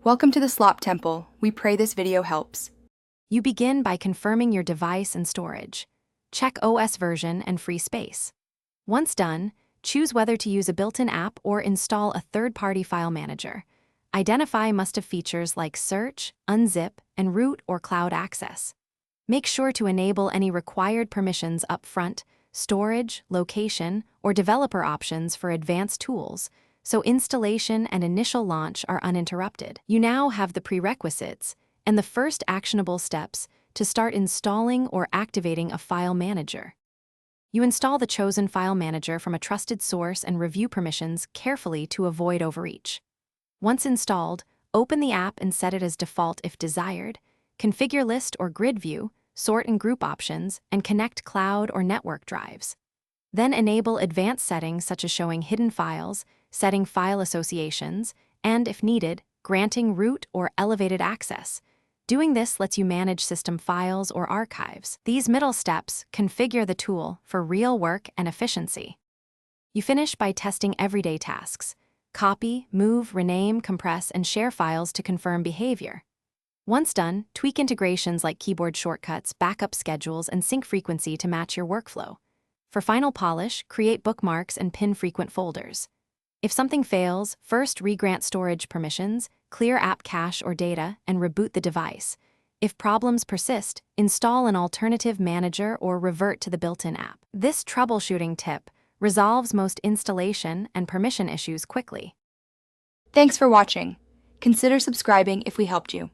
Welcome to the Slop Temple. We pray this video helps. You begin by confirming your device and storage. Check OS version and free space. Once done, choose whether to use a built-in app or install a third-party file manager. Identify must-have features like search, unzip, and root or cloud access. Make sure to enable any required permissions up front, storage, location, or developer options for advanced tools, so installation and initial launch are uninterrupted. You now have the prerequisites and the first actionable steps to start installing or activating a file manager. You install the chosen file manager from a trusted source and review permissions carefully to avoid overreach. Once installed, open the app and set it as default if desired. Configure list or grid view, sort and group options, and connect cloud or network drives. Then enable advanced settings such as showing hidden files, setting file associations, and, if needed, granting root or elevated access. Doing this lets you manage system files or archives. These middle steps configure the tool for real work and efficiency. You finish by testing everyday tasks. Copy, move, rename, compress, and share files to confirm behavior. Once done, tweak integrations like keyboard shortcuts, backup schedules, and sync frequency to match your workflow. For final polish, create bookmarks and pin frequent folders. If something fails, first regrant storage permissions, clear app cache or data, and reboot the device. If problems persist, install an alternative manager or revert to the built-in app. This troubleshooting tip resolves most installation and permission issues quickly. Thanks for watching. Consider subscribing if we helped you.